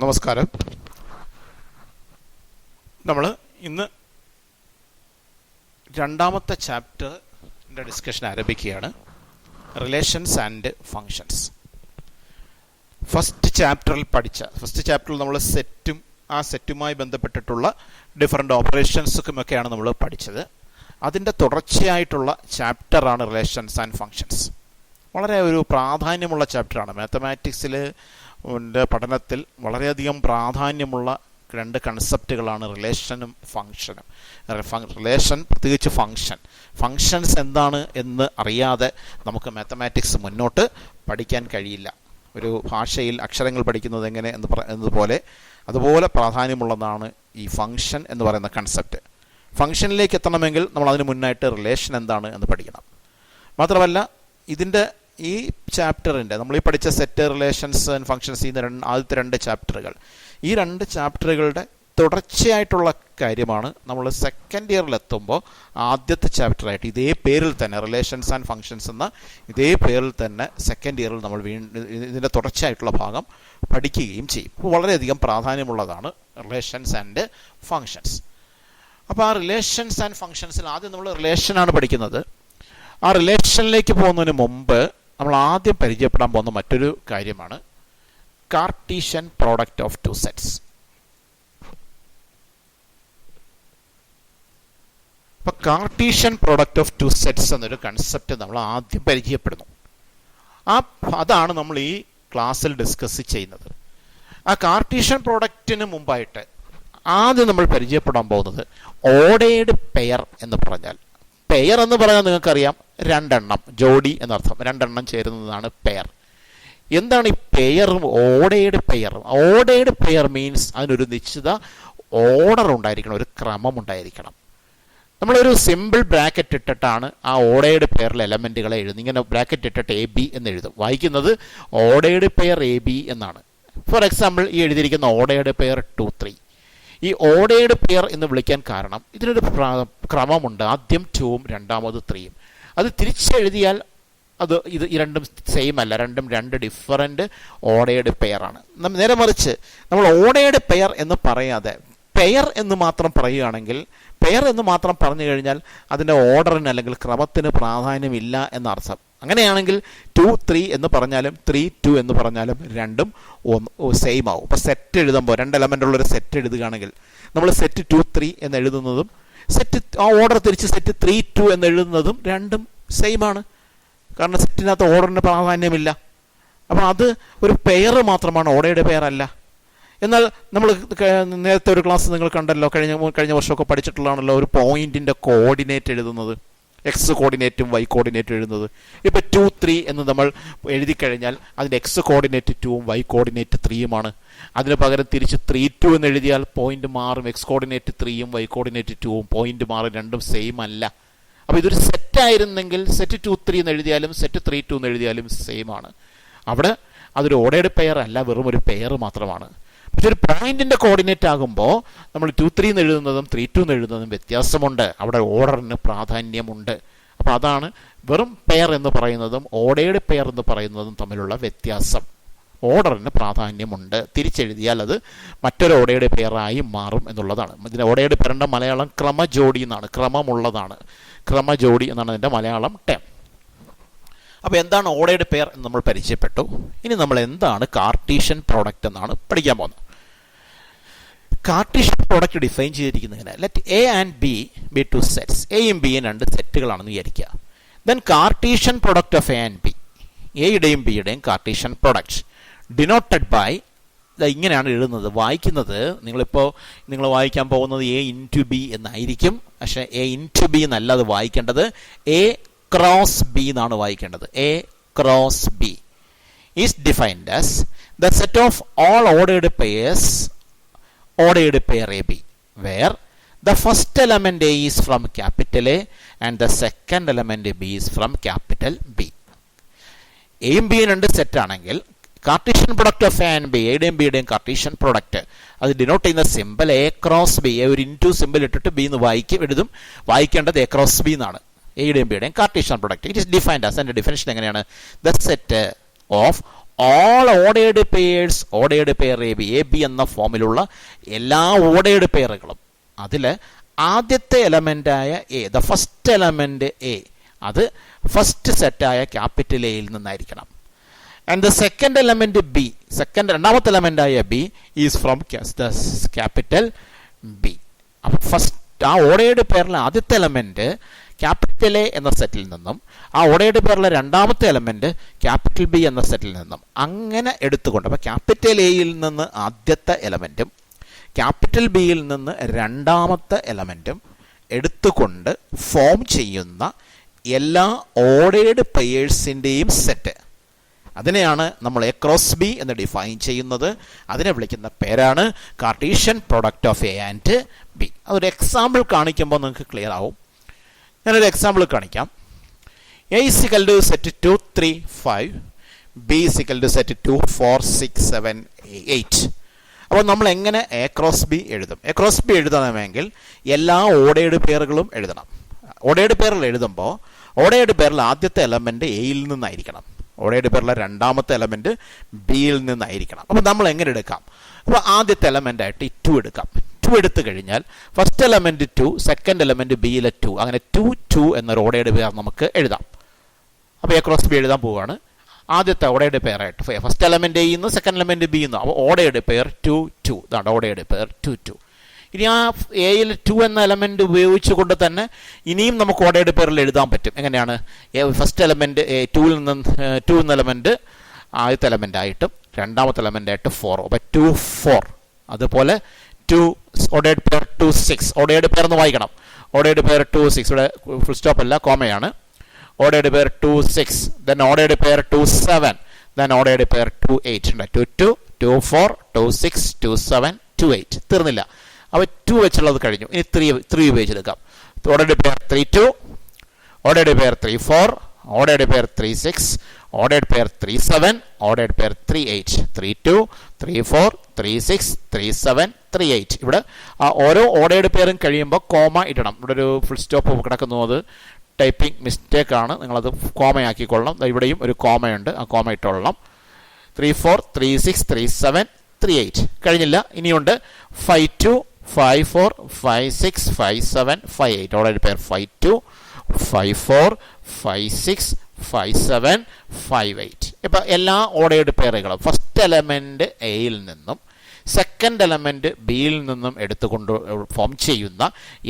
നമസ്കാരം. നമ്മൾ ഇന്ന് രണ്ടാമത്തെ ചാപ്റ്ററിൻ്റെ ഡിസ്കഷൻ ആരംഭിക്കുകയാണ്. Relations and functions. ഫസ്റ്റ് ചാപ്റ്ററിൽ നമ്മൾ സെറ്റും ആ സെറ്റുമായി ബന്ധപ്പെട്ടിട്ടുള്ള ഡിഫറെൻ്റ് ഓപ്പറേഷൻസുമൊക്കെയാണ് നമ്മൾ പഠിച്ചത്. അതിൻ്റെ തുടർച്ചയായിട്ടുള്ള ചാപ്റ്ററാണ് റിലേഷൻസ് ആൻഡ് ഫങ്ഷൻസ്. വളരെ ഒരു പ്രാധാന്യമുള്ള ചാപ്റ്ററാണ്. മാത്തമാറ്റിക്സിൽ പഠനത്തിൽ വളരെയധികം പ്രാധാന്യമുള്ള രണ്ട് കൺസെപ്റ്റുകളാണ് റിലേഷനും ഫങ്ഷനും. റിലേഷൻ, പ്രത്യേകിച്ച് ഫങ്ഷൻസ് എന്താണ് എന്ന് അറിയാതെ നമുക്ക് മാത്തമാറ്റിക്സ് മുന്നോട്ട് പഠിക്കാൻ കഴിയില്ല. ഒരു ഭാഷയിൽ അക്ഷരങ്ങൾ പഠിക്കുന്നത് എങ്ങനെ അതുപോലെ പ്രാധാന്യമുള്ളതാണ് ഈ ഫങ്ഷൻ എന്ന് പറയുന്ന കൺസെപ്റ്റ്. ഫങ്ഷനിലേക്ക് എത്തണമെങ്കിൽ നമ്മൾ അതിന് മുന്നായിട്ട് റിലേഷൻ എന്താണ് എന്ന് പഠിക്കണം. മാത്രമല്ല, ഇതിൻ്റെ ഈ ചാപ്റ്ററിൻ്റെ നമ്മൾ ഈ പഠിച്ച സെറ്റ്, റിലേഷൻസ് ആൻഡ് ഫങ്ഷൻസ്, ആദ്യത്തെ രണ്ട് ചാപ്റ്ററുകളുടെ തുടർച്ചയായിട്ടുള്ള കാര്യമാണ് നമ്മൾ സെക്കൻഡ് ഇയറിലെത്തുമ്പോൾ ആദ്യത്തെ ചാപ്റ്ററായിട്ട് ഇതേ പേരിൽ തന്നെ റിലേഷൻസ് ആൻഡ് ഫങ്ഷൻസ് എന്ന ഇതേ പേരിൽ തന്നെ സെക്കൻഡ് ഇയറിൽ നമ്മൾ ഇതിൻ്റെ തുടർച്ചയായിട്ടുള്ള ഭാഗം പഠിക്കുകയും ചെയ്യും. അപ്പോൾ വളരെയധികം പ്രാധാന്യമുള്ളതാണ് റിലേഷൻസ് ആൻഡ് ഫങ്ഷൻസ്. അപ്പോൾ ആ റിലേഷൻസ് ആൻഡ് ഫങ്ഷൻസിൽ ആദ്യം നമ്മൾ റിലേഷനാണ് പഠിക്കുന്നത്. ആ റിലേഷനിലേക്ക് പോകുന്നതിന് മുമ്പ് നമ്മൾ ആദ്യം പരിചയപ്പെടാൻ പോകുന്ന മറ്റൊരു കാര്യമാണ് Cartesian product of two sets. അപ്പോൾ Cartesian product of two sets എന്നൊരു കൺസെപ്റ്റ് നമ്മൾ ആദ്യം പരിചയപ്പെടുന്നു. അതാണ് നമ്മൾ ഈ ക്ലാസ്സിൽ ഡിസ്കസ് ചെയ്യുന്നത്. ആ കാർട്ടീഷ്യൻ പ്രോഡക്റ്റിന് മുമ്പായിട്ട് ആദ്യം നമ്മൾ പരിചയപ്പെടാൻ പോകുന്നത് ഓർഡേർഡ് പെയർ എന്ന് പറഞ്ഞാൽ. പെയർ എന്ന് പറഞ്ഞാൽ നിങ്ങൾക്കറിയാം, രണ്ടെണ്ണം, ജോഡി എന്നർത്ഥം, രണ്ടെണ്ണം ചേരുന്നതാണ് പെയർ. എന്താണ് ഈ പെയറും ഓർഡേർഡ് പെയറും? ഓർഡേർഡ് പെയർ മീൻസ് അതിനൊരു നിശ്ചിത ഓർഡർ ഉണ്ടായിരിക്കണം, ഒരു ക്രമം ഉണ്ടായിരിക്കണം. നമ്മളൊരു സിമ്പിൾ ബ്രാക്കറ്റ് ഇട്ടിട്ടാണ് ആ ഓർഡേർഡ് പെയറിലെ എലമെൻറ്റുകളെ എഴുതുന്നത്. ഇങ്ങനെ ബ്രാക്കറ്റ് ഇട്ടിട്ട് എ ബി എന്ന് എഴുതും. വായിക്കുന്നത് ഓർഡേർഡ് പെയർ എ ബി എന്നാണ്. ഫോർ എക്സാമ്പിൾ, ഈ എഴുതിയിരിക്കുന്ന ഓർഡേർഡ് പെയർ 2, 3. ഈ ഓർഡേർഡ് പെയർ എന്ന് വിളിക്കാൻ കാരണം ഇതിനൊരു ക്രമമുണ്ട്. ആദ്യം 2ഉം രണ്ടാമത് 3യും. അത് തിരിച്ചെഴുതിയാൽ ഇത് രണ്ടും സെയിം അല്ല, രണ്ടും രണ്ട് ഡിഫറൻറ്റ് ഓർഡേർഡ് പെയറാണ്. നേരെ മറിച്ച് നമ്മൾ ഓർഡേർഡ് പെയർ എന്ന് പറയാതെ പെയർ എന്ന് മാത്രം പറയുകയാണെങ്കിൽ, പെയർ എന്ന് മാത്രം പറഞ്ഞു കഴിഞ്ഞാൽ അതിൻ്റെ ഓർഡറിന് അല്ലെങ്കിൽ ക്രമത്തിന് പ്രാധാന്യമില്ല എന്നർത്ഥം. അങ്ങനെയാണെങ്കിൽ 2, 3 എന്ന് പറഞ്ഞാലും 3, 2 എന്ന് പറഞ്ഞാലും രണ്ടും സെയിം ആവും. ഇപ്പോൾ സെറ്റ് എഴുതുമ്പോൾ, രണ്ട് എലമെൻ്റ് ഉള്ളൊരു സെറ്റ് എഴുതുകയാണെങ്കിൽ നമ്മൾ സെറ്റ് 2, 3 എന്ന് എഴുതുന്നതും ആ ഓർഡർ തിരിച്ച് സെറ്റ് 3, 2 എന്ന് എഴുതുന്നതും രണ്ടും സെയിം ആണ്. കാരണം സെറ്റിനകത്ത് ഓർഡറിന് പ്രാധാന്യമില്ല. അപ്പോൾ അത് ഒരു പെയർ മാത്രമാണ്, ഓർഡേർഡ് പെയർ അല്ല. എന്നാൽ നമ്മൾ നേരത്തെ ഒരു ക്ലാസ് നിങ്ങൾ കണ്ടല്ലോ, കഴിഞ്ഞ വർഷമൊക്കെ പഠിച്ചിട്ടുള്ളതാണല്ലോ, ഒരു പോയിന്റിൻ്റെ കോർഡിനേറ്റ് എഴുതുന്നത്, എക്സ് കോർഡിനേറ്റും വൈ കോർഡിനേറ്റും എഴുതുന്നത്. ഇപ്പോൾ 2, 3 എന്ന് നമ്മൾ എഴുതി കഴിഞ്ഞാൽ അതിൻ്റെ എക്സ് കോർഡിനേറ്റ് 2ഉം വൈ കോർഡിനേറ്റ് 3യുമാണ്. അതിന് പകരം തിരിച്ച് 3, 2 എന്ന് എഴുതിയാൽ പോയിന്റ് മാറും. എക്സ് കോർഡിനേറ്റ് 3യും വൈ കോർഡിനേറ്റ് 2ഉം പോയിന്റ് മാറും, രണ്ടും സെയിം അല്ല. അപ്പോൾ ഇതൊരു സെറ്റായിരുന്നെങ്കിൽ സെറ്റ് 2, 3 എന്ന് എഴുതിയാലും സെറ്റ് 3, 2 എന്ന് എഴുതിയാലും സെയിം ആണ്. അവിടെ അതൊരു ഓർഡേർഡ് പെയർ അല്ല, വെറും ഒരു പെയർ മാത്രമാണ്. പക്ഷെ ഒരു പോയിന്റിൻ്റെ കോർഡിനേറ്റ് ആകുമ്പോൾ നമ്മൾ 2, 3 എന്ന് എഴുതുന്നതും 3, 2 എന്ന് എഴുതുന്നതും വ്യത്യാസമുണ്ട്. അവിടെ ഓർഡറിന് പ്രാധാന്യമുണ്ട്. അപ്പോൾ അതാണ് വെറും പെയർ എന്ന് പറയുന്നതും ഓർഡേർഡ് പെയർ എന്ന് പറയുന്നതും തമ്മിലുള്ള വ്യത്യാസം. ഓർഡറിന് പ്രാധാന്യമുണ്ട്. തിരിച്ചെഴുതിയാൽ അത് മറ്റൊരു ഓർഡേർഡ് പെയറായി മാറും എന്നുള്ളതാണ്. ഇതിൻ്റെ ഓർഡേർഡ് പെയറിൻ്റെ മലയാളം ക്രമജോഡി എന്നാണ്, ക്രമമുള്ളതാണ്. ക്രമജോഡി എന്നാണ് അതിൻ്റെ മലയാളം ടേം. അപ്പോൾ എന്താണ് ഓർഡേർഡ് പെയർ എന്ന് നമ്മൾ പരിചയപ്പെട്ടു. ഇനി നമ്മൾ എന്താണ് കാർട്ടീഷ്യൻ പ്രോഡക്റ്റ് എന്നാണ് പഠിക്കാൻ പോകുന്നത്. കാർട്ടീഷ്യൻ പ്രോഡക്റ്റ് ഡിഫൈൻ ചെയ്തിരിക്കുന്നതിന് let A and B be two sets. എയും ബിയും രണ്ട് സെറ്റുകളാണെന്ന് വിചാരിക്കുക. Then Cartesian product of A and B, എയുടെയും ബിയുടെയും കാർട്ടീഷ്യൻ പ്രോഡക്റ്റ് ഡിനോട്ടഡ് ബൈ, ഇങ്ങനെയാണ് എഴുതുന്നത്. വായിക്കുന്നത് നിങ്ങൾ വായിക്കാൻ പോകുന്നത് എ ഇൻറ്റു ബി എന്നായിരിക്കും. പക്ഷേ എ ഇൻറ്റു ബി എന്നല്ല അത് വായിക്കേണ്ടത്, എ ക്രോസ് ബി എന്നാണ് വായിക്കേണ്ടത്. A cross B is defined as the set of all ordered pairs, ordered pair A B, where the first element A is from capital A and the second element B is from capital B. എയും ബിയും രണ്ട് സെറ്റാണെങ്കിൽ Cartesian product of A and B, എയുടെയും ബിയുടെയും Cartesian product, അത് denote ചെയ്യുന്ന symbol A cross B. ഒരു into symbol ഇട്ടിട്ട് ബി എന്ന് എഴുതും. വായിക്കേണ്ടത് എ ക്രോസ് ബി എന്നാണ്. എയുടെയും ബിയുടെയും Cartesian product it is defined as, അതിൻ്റെ ഡിഫിനിഷൻ എങ്ങനെയാണ്? The set of all ordered pairs, ordered pair A B എന്ന ഫോമിലുള്ള എല്ലാ ഓർഡേർഡ് പെയറുകളും അതിൽ ആദ്യത്തെ എലമെൻ്റായ A, the first element A, അത് ഫസ്റ്റ് സെറ്റായ ക്യാപിറ്റൽ എയിൽ നിന്നായിരിക്കണം. And the second element B, രണ്ടാമത്തെ എലമെന്റായ B is from capital B. അപ്പം ഫസ്റ്റ് ആ ഓർഡേർഡ് പെയറിലെ ആദ്യത്തെ എലമെന്റ് ക്യാപിറ്റൽ എ എന്ന സെറ്റിൽ നിന്നും ആ ഓർഡേർഡ് പെയറിലെ രണ്ടാമത്തെ എലമെന്റ് ക്യാപിറ്റൽ ബി എന്ന സെറ്റിൽ നിന്നും അങ്ങനെ എടുത്തുകൊണ്ട്, അപ്പോൾ ക്യാപിറ്റൽ എയിൽ നിന്ന് ആദ്യത്തെ എലമെന്റും ക്യാപിറ്റൽ ബിയിൽ നിന്ന് രണ്ടാമത്തെ എലമെന്റും എടുത്തുകൊണ്ട് ഫോം ചെയ്യുന്ന എല്ലാ ഓർഡേർഡ് പെയേഴ്സിൻ്റെയും സെറ്റ്, അതിനെയാണ് നമ്മൾ എ ക്രോസ് ബി എന്ന് ഡിഫൈൻ ചെയ്യുന്നത്. അതിനെ വിളിക്കുന്ന പേരാണ് Cartesian product of A and B. അതൊരു എക്സാമ്പിൾ കാണിക്കുമ്പോൾ നിങ്ങൾക്ക് ക്ലിയർ ആവും. ഞാനൊരു എക്സാമ്പിൾ കാണിക്കാം. A is equal to set 2 3 5, B is equal to set 2 4 6 7 8. അപ്പോൾ നമ്മൾ എങ്ങനെ എ ക്രോസ് ബി എഴുതും? എ ക്രോസ് ബി എഴുതണമെങ്കിൽ എല്ലാ ഓർഡേർഡ് പെയറുകളും എഴുതണം. ഓർഡേർഡ് പെയറിൽ എഴുതുമ്പോൾ ഓർഡേർഡ് പെയറിൽ ആദ്യത്തെ എലമെന്റ് എയിൽ നിന്നായിരിക്കണം, ഓർഡേർഡ് പെയറിലെ രണ്ടാമത്തെ എലമെന്റ് ബിയിൽ നിന്നായിരിക്കണം. അപ്പോൾ നമ്മൾ എങ്ങനെ എടുക്കാം? അപ്പോൾ ആദ്യത്തെ എലമെന്റ് ആയിട്ട് 2 എടുക്കാം. 2 എടുത്തു കഴിഞ്ഞാൽ ഫസ്റ്റ് എലമെന്റ് 2, സെക്കൻഡ് എലമെന്റ് ബിയിലെ 2, അങ്ങനെ 2 2 എന്നൊരു ഓർഡേർഡ് പെയർ നമുക്ക് എഴുതാം. അപ്പോൾ എ ക്രോസ് ബി എഴുതാൻ പോവുകയാണ്. ആദ്യത്തെ ഓർഡേർഡ് പെയർ ആയിട്ട് ഫസ്റ്റ് എലമെന്റ് എയിൽ നിന്ന് സെക്കൻഡ് എലമെന്റ് ബി നിന്ന്, അപ്പോൾ ഓർഡേർഡ് പെയർ 2 2, ഇതാണ് ഓർഡേർഡ് പെയർ 2 2. ഇനി ആ എയിൽ 2 എന്ന എലമെന്റ് ഉപയോഗിച്ചുകൊണ്ട് തന്നെ ഇനിയും നമുക്ക് ഓർഡേർഡ് പെയറിൽ എഴുതാൻ പറ്റും. എങ്ങനെയാണ്? ഫസ്റ്റ് എലമെന്റ് 2 എന്ന എലമെന്റ് ആദ്യത്തെ എലമെന്റ് ആയിട്ടും രണ്ടാമത്തെ എലമെന്റ് ആയിട്ട് 4, അപ്പോൾ 2 4. അതുപോലെ 2 ഓർഡേർഡ് പെയർ 2 6, ഓർഡേർഡ് പെയർ എന്ന് വായിക്കണം. ഓർഡേർഡ് പെയർ 2 6, ഇവിടെ ഫുൾ സ്റ്റോപ്പ് അല്ല, കോമയാണ്. Ordered pair 2 6, then ordered pair 2 7, then ordered pair 2 8 ഉണ്ട്. 2 2 2 4 2 6 2 7 2 8. തീർന്നില്ല. അപ്പോൾ 2 വെച്ചുള്ളത് കഴിഞ്ഞു. ഇനി 3 ഉപയോഗിച്ചെടുക്കാം. Ordered pair 3 2, ordered pair 3 4, ordered pair 3 6, ordered pair 3 7, ordered pair 3 8. 3 2 3 4 3 6 3 7 3 8. ഇവിടെ ഓരോ ഓർഡേർഡ് പെയറും കഴിയുമ്പോൾ കോമ ഇടണം. ഇവിടെ ഒരു ഫുൾ സ്റ്റോപ്പ് കിടക്കുന്നു, അത് ടൈപ്പിംഗ് മിസ്റ്റേക്ക് ആണ്, നിങ്ങളത് കോമയാക്കിക്കൊള്ളണം. ഇവിടെയും ഒരു കോമയുണ്ട്, ആ കോമ ഇട്ടോളണം. 3 4 3 6 3 7 3 8. കഴിഞ്ഞില്ല, ഇനിയുണ്ട് 5 2 5 4 5 6 5 7 5 8. Ordered pair 5 2 5 4 5 6 5 7 5 8. ഇപ്പം എല്ലാ ഓർഡേർഡ് പെയറുകളും ഫസ്റ്റ് എലമെന്റ് എയിൽ നിന്നും സെക്കൻഡ് എലമെന്റ് ബിയിൽ നിന്നും എടുത്തുകൊണ്ട് ഫോം ചെയ്യുന്ന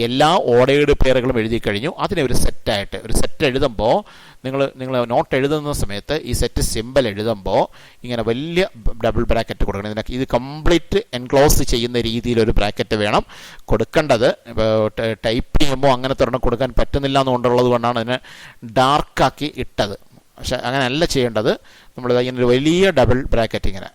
എല്ലാ ഓർഡേർഡ് പെയറുകളും എഴുതി കഴിഞ്ഞു. അതിനെ ഒരു സെറ്റായിട്ട്, ഒരു സെറ്റ് എഴുതുമ്പോൾ നിങ്ങൾ നോട്ട് എഴുതുന്ന സമയത്ത് ഈ സെറ്റ് സിമ്പിൾ എഴുതുമ്പോൾ ഇങ്ങനെ വലിയ ഡബിൾ ബ്രാക്കറ്റ് കൊടുക്കണം. ഇതിനൊക്കെ ഇത് കംപ്ലീറ്റ് എൻക്ലോസ് ചെയ്യുന്ന രീതിയിൽ ഒരു ബ്രാക്കറ്റ് വേണം കൊടുക്കേണ്ടത്. ടൈപ്പ് ചെയ്യുമ്പോൾ അങ്ങനത്തെ ഒരെണ്ണം കൊടുക്കാൻ പറ്റുന്നില്ല എന്നുകൊണ്ടുള്ളത് കൊണ്ടാണ് അതിനെ ഡാർക്കാക്കി ഇട്ടത്. പക്ഷെ അങ്ങനെയല്ല ചെയ്യേണ്ടത്. നമ്മൾ ഇങ്ങനെ ഒരു വലിയ ഡബിൾ ബ്രാക്കറ്റ് ഇങ്ങനെ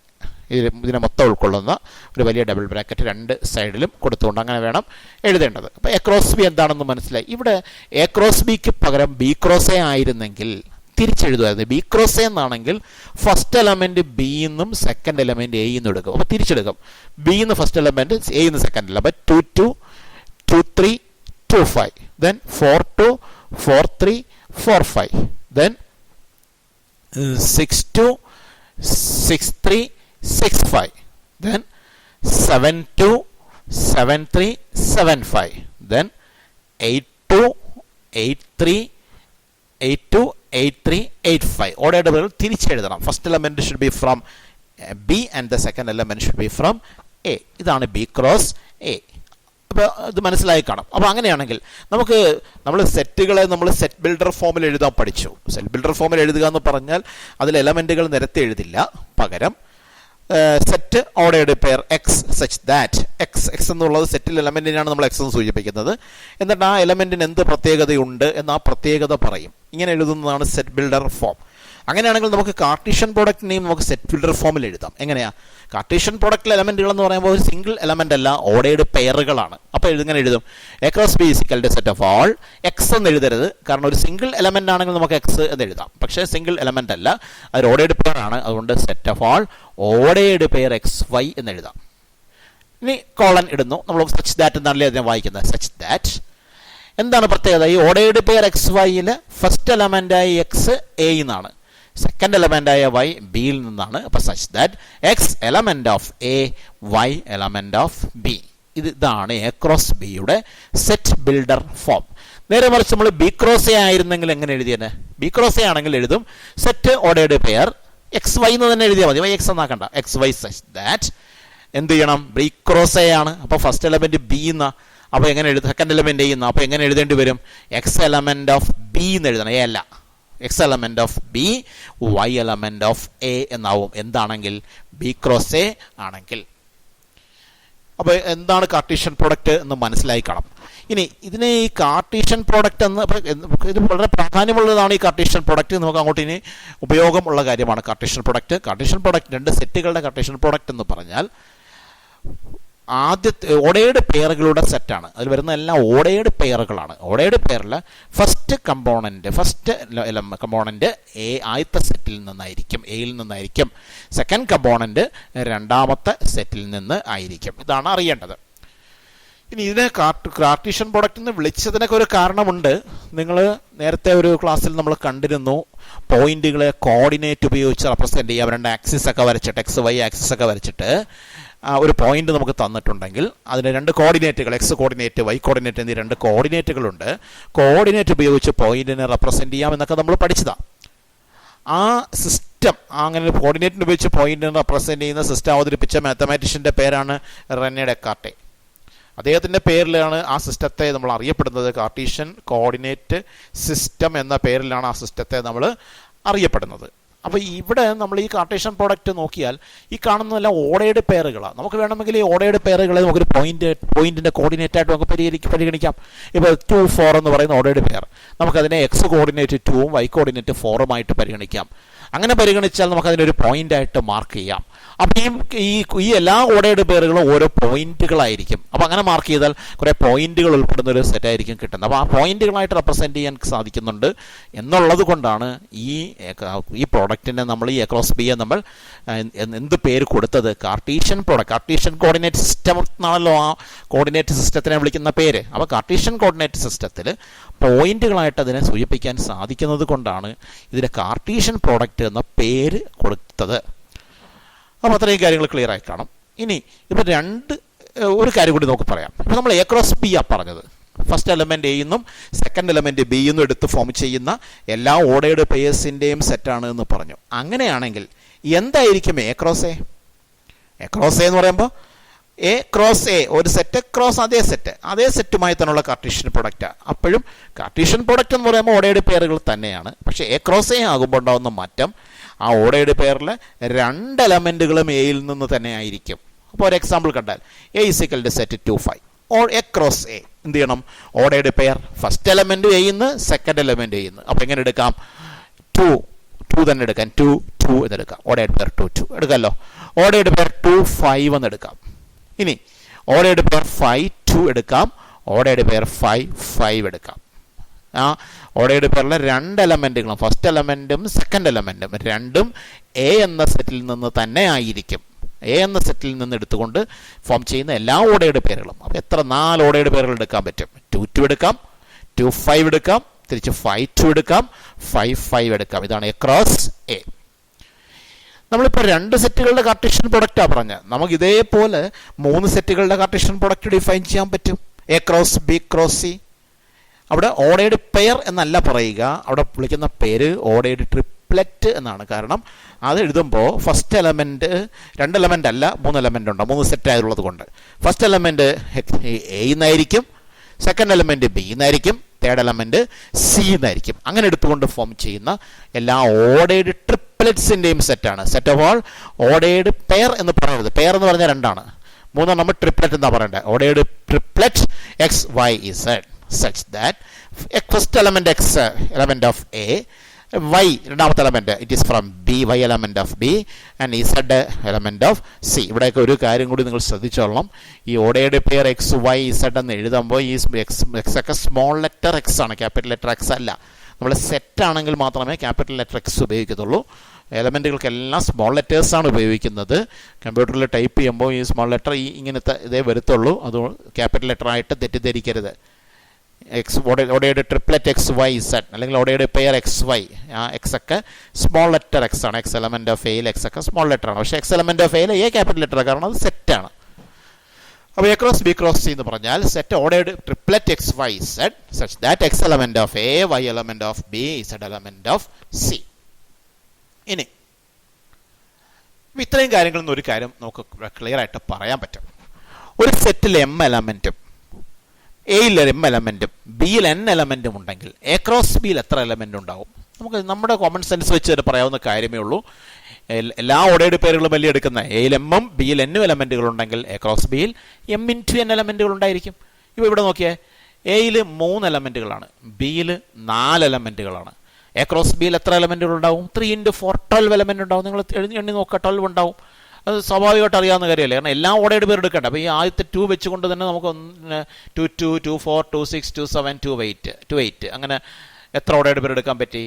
ഇതിനെ മൊത്തം ഉൾക്കൊള്ളുന്ന ഒരു വലിയ ഡബിൾ ബ്രാക്കറ്റ് രണ്ട് സൈഡിലും കൊടുത്തുകൊണ്ട് അങ്ങനെ വേണം എഴുതേണ്ടത്. അപ്പോൾ എ ക്രോസ് ബി എന്താണെന്ന് മനസ്സിലായി. ഇവിടെ എ ക്രോസ് ബിക്ക് പകരം ബി ക്രോസ് എ ആയിരുന്നെങ്കിൽ തിരിച്ചെഴുതുമായിരുന്നു. ബി ക്രോസ് എ എന്നാണെങ്കിൽ ഫസ്റ്റ് എലമെന്റ് ബിന്നും സെക്കൻഡ് എലമെന്റ് എന്നും എടുക്കും. അപ്പോൾ തിരിച്ചെടുക്കും. ബിന്ന് ഫസ്റ്റ് എലമെന്റ്, എന്ന് second element. 2 2 2 3 2 5, then 4 2 4 3 4 5, then 6 2 6 3 6 5, then 7 2 7 3 7 5, then 8 2 8 3 8 2 8 3 8 5. Ordered pair തിരിച്ചെഴുതണം. First element should be from B and the second element should be from A. ഇതാണ് B cross A. അപ്പോൾ ഇത് മനസ്സിലായി കാണാം. അപ്പോൾ അങ്ങനെയാണെങ്കിൽ നമ്മൾ സെറ്റുകളെ നമ്മൾ സെറ്റ് ബിൽഡർ ഫോമിൽ എഴുതാൻ പഠിച്ചു. സെറ്റ് ബിൽഡർ ഫോമിൽ എഴുതുക എന്ന് പറഞ്ഞാൽ അതിൽ എലമെന്റുകൾ നിരത്തി എഴുതില്ല, പകരം set ordered pair X such that X എന്നുള്ളത് സെറ്റിൽ എലമെന്റിനാണ് നമ്മൾ എക്സ് എന്ന് സൂചിപ്പിക്കുന്നത്. എന്നിട്ട് ആ എലമെന്റിന് എന്ത് പ്രത്യേകതയുണ്ട് എന്ന് ആ പ്രത്യേകത പറയും. ഇങ്ങനെ എഴുതുന്നതാണ് സെറ്റ് ബിൽഡർ ഫോം. അങ്ങനെയാണെങ്കിൽ നമുക്ക് കാർട്ടീഷ്യൻ പ്രോഡക്റ്റിനെയും നമുക്ക് സെറ്റ് ബിൽഡർ ഫോമിൽ എഴുതാം. എങ്ങനെയാ? കാർട്ടീഷ്യൻ പ്രോഡക്റ്റിലെ എലമെന്റുകൾ എന്ന് പറയുമ്പോൾ ഒരു സിംഗിൾ എലമെന്റ് അല്ല, ഓർഡേർഡ് പെയറുകളാണ്. അപ്പോൾ ഇങ്ങനെ എഴുതും, A cross B equal to set of all x എന്ന് എഴുതരുത്. കാരണം ഒരു സിംഗിൾ എലമെന്റ് ആണെങ്കിൽ നമുക്ക് എക്സ് എന്ന് എഴുതാം. പക്ഷേ സിംഗിൾ എലമെന്റ് അല്ല, അത് ഓർഡേർഡ് പെയർ ആണ്. അതുകൊണ്ട് set of all ordered pair X Y എന്ന് എഴുതാം. ഇനി കോളൻ ഇടുന്നു. നമ്മൾ സച്ച് ദാറ്റ് എന്നാണല്ലേ അതിനെ വായിക്കുന്നത്. സച്ച് ദാറ്റ് എന്താണ് പ്രത്യേകത? ഈ ഓർഡേർഡ് പെയർ എക്സ് വൈയിൽ ഫസ്റ്റ് എലമെന്റായി എക്സ് എ എന്നാണ്, സെക്കൻഡ് എലമെന്റ് ആയ y ബിയിൽ നിന്നാണ്. അപ്പോൾ such that X element of A y element of B. ഇതാണ് എ ക്രോസ് ബിയുടെ സെറ്റ് ബിൽഡർ ഫോം. നേരെ മറിച്ച് നമ്മൾ ബി ക്രോസ് എ ആയിരുന്നെങ്കിൽ എങ്ങനെ എഴുതിയേനെ? ബി ക്രോസ് എ ആണെങ്കിൽ എഴുതും set ordered pair X Y എന്ന് തന്നെ എഴുതിയാൽ മതി, വൈ എക്സ് എന്നാക്കണ്ട, എക്സ് വൈ സച്ച് ദാറ്റ് എന്ത് ചെയ്യണം? ബി ക്രോസ് എ ആണ്. അപ്പോൾ ഫസ്റ്റ് എലമെന്റ് ബി എന്ന, അപ്പോൾ എങ്ങനെ എഴുതും? സെക്കൻഡ് എലമെന്റ് ചെയ്യുന്ന, അപ്പോൾ എങ്ങനെ എഴുതേണ്ടി വരും? എക്സ് എലമെന്റ് ഓഫ് ബി എന്ന് എഴുതണം, എ അല്ല. X element of B y element of A എന്നാവും. എന്താണെങ്കിൽ? ബി ക്രോസ് എ ആണെങ്കിൽ. അപ്പോൾ എന്താണ് കാർട്ടീഷ്യൻ പ്രോഡക്റ്റ് എന്ന് മനസ്സിലായി കാണാം. ഇനി ഇതിനെ ഈ കാർട്ടീഷ്യൻ പ്രോഡക്റ്റ് എന്ന്, ഇത് വളരെ പ്രാധാന്യമുള്ളതാണ് ഈ കാർട്ടീഷ്യൻ പ്രോഡക്റ്റ്. നമുക്ക് അങ്ങോട്ട് ഇനി ഉപയോഗമുള്ള കാര്യമാണ് കാർട്ടീഷ്യൻ പ്രോഡക്റ്റ്. കാർട്ടീഷ്യൻ പ്രോഡക്റ്റ്, രണ്ട് സെറ്റുകളുടെ കാർട്ടീഷ്യൻ പ്രോഡക്റ്റ് എന്ന് പറഞ്ഞാൽ ആദ്യത്തെ ഓർഡേർഡ് പെയറുകളുടെ സെറ്റാണ്. അതിൽ വരുന്ന എല്ലാം ഓർഡേർഡ് പെയറുകളാണ്. ഓർഡേർഡ് പെയറിൽ ഫസ്റ്റ് കമ്പോണന്റ് എ ആദ്യത്തെ സെറ്റിൽ നിന്നായിരിക്കും, എയിൽ നിന്നായിരിക്കും. സെക്കൻഡ് കമ്പോണന്റ് രണ്ടാമത്തെ സെറ്റിൽ നിന്ന് ആയിരിക്കും. ഇതാണ് അറിയേണ്ടത്. ഇനി ഇതിനെ കാർട്ടീഷ്യൻ പ്രോഡക്റ്റ് എന്ന് വിളിച്ചതിനൊക്കെ ഒരു കാരണമുണ്ട്. നിങ്ങൾ നേരത്തെ ഒരു ക്ലാസ്സിൽ നമ്മൾ കണ്ടിരുന്നു, പോയിന്റുകളെ കോർഡിനേറ്റ് ഉപയോഗിച്ച് റെപ്രസെൻറ്റ് ചെയ്യാം. രണ്ട് ആക്സിസ് ഒക്കെ വരച്ചിട്ട്, എക്സ് വൈ ആക്സിസ് ഒക്കെ വരച്ചിട്ട് ഒരു പോയിന്റ് നമുക്ക് തന്നിട്ടുണ്ടെങ്കിൽ അതിന് രണ്ട് കോർഡിനേറ്റുകൾ, എക്സ് കോർഡിനേറ്റ് വൈ കോർഡിനേറ്റ് എന്നീ രണ്ട് കോർഡിനേറ്റുകളുണ്ട്. കോർഡിനേറ്റ് ഉപയോഗിച്ച് പോയിന്റിനെ റെപ്രസെൻറ്റ് ചെയ്യാം എന്നൊക്കെ നമ്മൾ പഠിച്ചതാണ്. ആ സിസ്റ്റം, അങ്ങനെ കോർഡിനേറ്റിന് ഉപയോഗിച്ച് പോയിന്റിനെ റെപ്രസെൻറ്റ് ചെയ്യുന്ന സിസ്റ്റം അവതരിപ്പിച്ച മാത്തമാറ്റീഷ്യൻ്റെ പേരാണ് റെനെ ഡെക്കാർട്ടെ. അദ്ദേഹത്തിൻ്റെ പേരിലാണ് ആ സിസ്റ്റത്തെ നമ്മൾ അറിയപ്പെടുന്നത്. കാർട്ടീഷ്യൻ കോർഡിനേറ്റ് സിസ്റ്റം എന്ന പേരിലാണ് ആ സിസ്റ്റത്തെ നമ്മൾ അറിയപ്പെടുന്നത്. അപ്പോൾ ഇവിടെ നമ്മൾ ഈ കാർട്ടീഷ്യൻ പ്രോഡക്റ്റ് നോക്കിയാൽ ഈ കാണുന്നതെല്ലാം ഓർഡേർഡ് പെയറുകളാണ്. നമുക്ക് വേണമെങ്കിൽ ഈ ഓർഡേർഡ് പെയറുകളെ നമുക്കൊരു പോയിന്റിൻ്റെ കോർഡിനേറ്റ് ആയിട്ട് നമുക്ക് പരിഗണിക്കാം. ഇപ്പോൾ 2, 4 എന്ന് പറയുന്ന ഓർഡേർഡ് പെയർ, നമുക്കതിനെ എക്സ് കോർഡിനേറ്റ് 2ഉം വൈ കോർഡിനേറ്റ് 4ഉമായിട്ട് പരിഗണിക്കാം. അങ്ങനെ പരിഗണിച്ചാൽ നമുക്കതിനൊരു പോയിന്റായിട്ട് മാർക്ക് ചെയ്യാം. അപ്പം ഈ എല്ലാ ഓർഡേർഡ് പെയറുകളും ഓരോ പോയിന്റുകളായിരിക്കും. അപ്പോൾ അങ്ങനെ മാർക്ക് ചെയ്താൽ കുറേ പോയിന്റുകൾ ഉൾപ്പെടുന്ന ഒരു സെറ്റായിരിക്കും കിട്ടുന്നത്. അപ്പോൾ ആ പോയിന്റുകളായിട്ട് റെപ്രസെൻറ്റ് ചെയ്യാൻ സാധിക്കുന്നുണ്ട് എന്നുള്ളത് കൊണ്ടാണ് ഈ പ്രോഡക്റ്റിനെ നമ്മൾ, ഈ എ ക്രോസ് ബിയെ നമ്മൾ എന്ത് പേര് കൊടുത്തത്? Cartesian product. Cartesian coordinate system എന്നാണല്ലോ ആ കോർഡിനേറ്റ് സിസ്റ്റത്തിനെ വിളിക്കുന്ന പേര്. അപ്പോൾ കാർട്ടീഷ്യൻ കോർഡിനേറ്റ് സിസ്റ്റത്തിൽ പോയിന്റുകളായിട്ട് അതിനെ സൂചിപ്പിക്കാൻ സാധിക്കുന്നത് കൊണ്ടാണ് ഇതിന് കാർട്ടീഷ്യൻ പ്രോഡക്റ്റ് എന്ന പേര് കൊടുത്തത്. അപ്പോൾ അത്രയും കാര്യങ്ങൾ ക്ലിയർ ആയി കാണും. ഇനി ഇപ്പോൾ ഒരു കാര്യം കൂടി നമുക്ക് പറയാം. ഇപ്പോൾ നമ്മൾ എ ക്രോസ് ബി ആ പറഞ്ഞത്, ഫസ്റ്റ് എലമെന്റ് എന്നും സെക്കൻഡ് എലമെന്റ് ബി എന്നും എടുത്ത് ഫോം ചെയ്യുന്ന എല്ലാ ഓർഡേർഡ് പെയേഴ്സിൻ്റെയും സെറ്റാണ് എന്ന് പറഞ്ഞു. അങ്ങനെയാണെങ്കിൽ എന്തായിരിക്കും A cross A? A cross A എന്ന് പറയുമ്പോൾ എ ക്രോസ് എ ഒരു സെറ്റ് ക്രോസ് അതേ സെറ്റുമായി തന്നെയുള്ള കാർട്ടീഷ്യൻ പ്രൊഡക്റ്റാണ്. അപ്പോഴും കാർട്ടീഷ്യൻ പ്രൊഡക്റ്റ് എന്ന് പറയുമ്പോൾ ഓർഡേർഡ് പെയറുകൾ തന്നെയാണ്. പക്ഷേ എ ക്രോസ് എ ആകുമ്പോൾ ഉണ്ടാകുന്ന മാറ്റം, ആ ഓർഡേർഡ് പെയറിലെ രണ്ട് എലമെന്റുകളും എയിൽ നിന്ന് തന്നെ ആയിരിക്കും. അപ്പോൾ ഒരു എക്സാമ്പിൾ കണ്ടാൽ A is equal to set 2, 5 or A cross A എന്ത് ചെയ്യണം? ഓർഡേർഡ് പെയർ ഫസ്റ്റ് എലമെന്റ് ചെയ്യുന്നു, സെക്കൻഡ് എലമെന്റ് ചെയ്യുന്നു. അപ്പോൾ എങ്ങനെ എടുക്കാം? 2 തന്നെ എടുക്കാം, 2, 2 എന്നെടുക്കാം. ഓർഡേർഡ് പെയർ 2, 2 എടുക്കാമല്ലോ. ഓർഡേർഡ് പെയർ 2, 5 എന്ന് എടുക്കാം. ഇനി ഓർഡേർഡ് പെയർ 5, 2 എടുക്കാം. ഓർഡേർഡ് പെയർ 5, 5 എടുക്കാം. ആ ഓർഡേർഡ് പെയറിലെ രണ്ട് എലമെന്റുകളും, ഫസ്റ്റ് എലമെന്റും സെക്കൻഡ് എലമെന്റും രണ്ടും എ എന്ന സെറ്റിൽ നിന്ന് തന്നെ ആയിരിക്കും. എ എന്ന സെറ്റിൽ നിന്ന് എടുത്തുകൊണ്ട് ഫോം ചെയ്യുന്ന എല്ലാ ഓർഡേർഡ് പെയറുകളും. അപ്പോൾ എത്ര? 4 ഓർഡേർഡ് പെയറുകൾ എടുക്കാൻ പറ്റും. 2, 2 എടുക്കാം, 2, 5 എടുക്കാം, തിരിച്ച് 5, 2 എടുക്കാം, 5, 5 എടുക്കാം. ഇതാണ് എ ക്രോസ് എ. നമ്മളിപ്പോൾ 2 സെറ്റുകളുടെ കാർട്ടീഷ്യൻ പ്രൊഡക്റ്റാണ് പറഞ്ഞത്. നമുക്ക് ഇതേപോലെ 3 സെറ്റുകളുടെ കാർട്ടീഷ്യൻ പ്രൊഡക്റ്റ് ഡിഫൈൻ ചെയ്യാൻ പറ്റും. A cross B cross C. അവിടെ ഓർഡേർഡ് പെയർ എന്നല്ല പറയുക, അവിടെ വിളിക്കുന്ന പേര് ഓർഡേർഡ് ട്രിപ്ലെറ്റ് എന്നാണ്. കാരണം അത് എഴുതുമ്പോൾ ഫസ്റ്റ് എലമെന്റ് 2 എലമെന്റ് അല്ല 3 എലമെന്റ് ഉണ്ട്, 3 സെറ്റ് ആയതുള്ളത് കൊണ്ട് ഫസ്റ്റ് എലമെന്റ് എ എന്നായിരിക്കും, സെക്കൻഡ് എലമെന്റ് ബി എന്നായിരിക്കും, തേർഡ് എലമെന്റ് സി എന്നായിരിക്കും. അങ്ങനെ എടുത്തുകൊണ്ട് ഫോം ചെയ്യുന്ന എല്ലാ ഓർഡേർഡ് ട്രിപ്ലെറ്റ്സിൻ്റെയും സെറ്റാണ്. Set of all ordered pair എന്ന് പറയരുത്. പെയർ എന്ന് പറഞ്ഞാൽ 2ആണ്, 3 നമ്മൾ ട്രിപ്ലെറ്റ് എന്നാണ് പറയേണ്ടത്. Ordered triplet x y z such that first element x element of a, y രണ്ടാമത്തെ element it is from B, y element of B and z element of C. ഇവിടെയൊക്കെ ഒരു കാര്യം കൂടി നിങ്ങൾ ശ്രദ്ധിച്ചോളണം. ഈ ordered pair X y z എന്ന് എഴുതുമ്പോൾ ഈ എക്സ് ഒക്കെ സ്മോൾ ലെറ്റർ എക്സ് ആണ്, ക്യാപിറ്റൽ ലെറ്റർ എക്സ് അല്ല. നമ്മൾ സെറ്റ് ആണെങ്കിൽ മാത്രമേ ക്യാപിറ്റൽ ലെറ്റർ എക്സ് ഉപയോഗിക്കത്തുള്ളൂ. എലമെൻറ്റുകൾക്കെല്ലാം സ്മോൾ ലെറ്റേഴ്സാണ് ഉപയോഗിക്കുന്നത്. കമ്പ്യൂട്ടറിൽ ടൈപ്പ് ചെയ്യുമ്പോൾ ഈ സ്മോൾ ലെറ്റർ ഇങ്ങനത്തെ ഇതേ വരത്തുള്ളൂ. അത് ക്യാപിറ്റൽ ലെറ്റർ ആയിട്ട് തെറ്റിദ്ധരിക്കരുത്. ഒഡയുടെ ട്രിപ്ലെറ്റ് എക്സ് വൈ സെഡ് അല്ലെങ്കിൽ ഒഡയുടെ പെയർ എക്സ് വൈ, ആ എക്സ് ഒക്കെ സ്മോൾ ലെറ്റർ എക്സ് ആണ്, എക്സ് എലമെന്റ് ഓഫ് എയിൽ എക്സ് ഒക്കെ സ്മോൾ ലെറ്റർ ആണ്. പക്ഷേ എക്സ് എലമെന്റ് ഓഫ് എയിൽ എ ക്യാപിറ്റൽ ലെറ്റർ കാരണം അത് സെറ്റാണ്. അപ്പോൾ A cross B cross C എന്ന് പറഞ്ഞാൽ set ordered triplet x y z such that X element of A, y element of B, z element of C. ഇനി ഇത്രയും കാര്യങ്ങളിൽ നിന്ന് ഒരു കാര്യം നമുക്ക് ക്ലിയർ ആയിട്ട് പറയാൻ പറ്റും. ഒരു സെറ്റിൽ എം എലമെന്റും എയിൽ എം എലമെന്റും ബിയിൽ എൻ എലമെന്റും ഉണ്ടെങ്കിൽ എ ക്രോസ് ബിയിൽ എത്ര എലമെന്റ് ഉണ്ടാവും? നമുക്ക് നമ്മുടെ കോമൺ സെൻസ് വെച്ച് പറയാവുന്ന കാര്യമേ ഉള്ളൂ. എല്ലാ ഓർഡേർഡ് പേരുകളും വലിയ എടുക്കുന്ന എയിൽ എമ്മും ബിയിൽ എന്നും എലമെന്റുകൾ ഉണ്ടെങ്കിൽ എ ക്രോസ് ബിയിൽ എം ഇൻറ്റു എൻ എലമെന്റുകൾ ഉണ്ടായിരിക്കും. ഇപ്പോൾ ഇവിടെ നോക്കിയേ, എയിൽ 3 എലമെന്റുകളാണ്, ബിയിൽ 4 എലമെന്റുകളാണ്. എ ക്രോസ് ബിയിൽ എത്ര എലമെന്റുകൾ ഉണ്ടാവും? 3 × 4 12 എലമെന്റ് ഉണ്ടാവും. നിങ്ങൾ എണ്ണി നോക്കുക, 12 ഉണ്ടാവും. അത് സ്വാഭാവികമായിട്ട് അറിയാവുന്ന കാര്യമല്ലേ, കാരണം എല്ലാ ഓർഡേർഡ് പേര് എടുക്കേണ്ട. അപ്പോൾ ഈ ആദ്യത്തെ 2 വെച്ചുകൊണ്ട് തന്നെ നമുക്ക് 2 2 2 4 2 6 2 7 2 8 അങ്ങനെ എത്ര ഓർഡേർഡ് പേര് എടുക്കാൻ പറ്റി?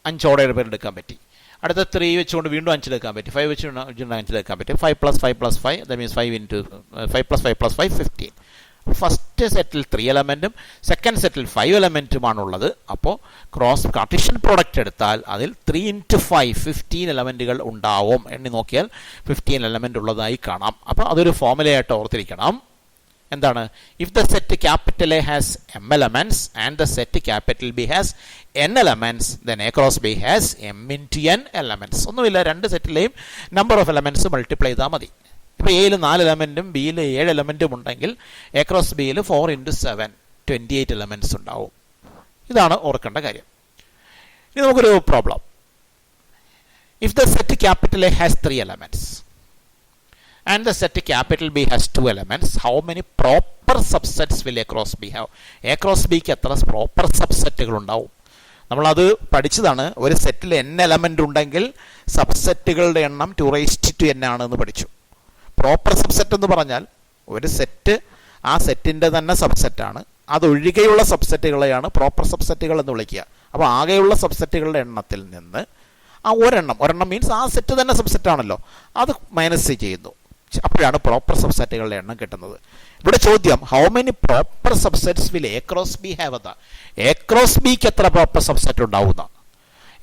5 ഓർഡേർഡ് പേര് എടുക്കാൻ പറ്റി. അടുത്ത 3 വെച്ചുകൊണ്ട് വീണ്ടും 5 എടുക്കാൻ പറ്റി, 5 വെച്ചുകൊണ്ട് 5 എടുക്കാൻ പറ്റി. 5 + 5 + 5 ദാറ്റ് മീൻസ് 5 + 5 + 5 15. ഫസ്റ്റ് സെറ്റിൽ 3 എലമെന്റും സെക്കൻഡ് സെറ്റിൽ 5 എലമെന്റുമാണുള്ളത്. അപ്പോൾ ക്രോസ് കാർട്ടീഷ്യൻ പ്രോഡക്റ്റ് എടുത്താൽ അതിൽ 3 × 5 15 എലമെന്റുകൾ ഉണ്ടാവും. എണ്ണി നോക്കിയാൽ 15 എലമെന്റ് ഉള്ളതായി കാണാം. അപ്പോൾ അതൊരു ഫോർമുലയായിട്ട് ഓർത്തിരിക്കണം. എന്താണ്? If the set capital A has M elements and the set capital B has N elements, then A cross B has M into N elements. ഒന്നുമില്ല, രണ്ട് സെറ്റിലെയും നമ്പർ ഓഫ് എലമെന്റ്സ് മൾട്ടിപ്ലൈ ചെയ്താൽ മതി. ഇപ്പോൾ എയിൽ 4 എലമെന്റും ബിയിൽ 7 എലമെന്റും ഉണ്ടെങ്കിൽ എ ക്രോസ് ബിയിൽ 4 × 7 28 elements ഉണ്ടാവും. ഇതാണ് ഓർക്കേണ്ട കാര്യം. ഇനി നമുക്കൊരു problem. If the set capital A has 3 elements and the set capital B has 2 elements, how many proper subsets will A cross B have? A cross B ക്ക് എത്ര പ്രോപ്പർ സബ്സെറ്റുകൾ ഉണ്ടാവും? നമ്മളത് പഠിച്ചതാണ്. ഒരു സെറ്റിൽ n എലമെന്റ് ഉണ്ടെങ്കിൽ സബ്സെറ്റുകളുടെ എണ്ണം 2n ആണെന്ന് പഠിച്ചു. പ്രോപ്പർ സബ്സെറ്റ് എന്ന് പറഞ്ഞാൽ ഒരു സെറ്റ് ആ സെറ്റിൻ്റെ തന്നെ സബ്സെറ്റാണ്, അതൊഴികെയുള്ള സബ്സെറ്റുകളെയാണ് പ്രോപ്പർ സബ്സെറ്റുകൾ എന്ന് വിളിക്കുക. അപ്പോൾ ആകെയുള്ള സബ്സെറ്റുകളുടെ എണ്ണത്തിൽ നിന്ന് ആ ഒരെണ്ണം മീൻസ് ആ സെറ്റ് തന്നെ സബ്സെറ്റാണല്ലോ, അത് മൈനസ് ചെയ്യുന്നു. അപ്പോഴാണ് പ്രോപ്പർ സബ്സെറ്റുകളുടെ എണ്ണം കിട്ടുന്നത്. ഇവിടെ ചോദ്യം how many proper subsets will A cross B have എന്ന. എ ക്രോസ് ബിക്ക് എത്ര പ്രോപ്പർ സബ്സെറ്റ് ഉണ്ടാവുന്ന?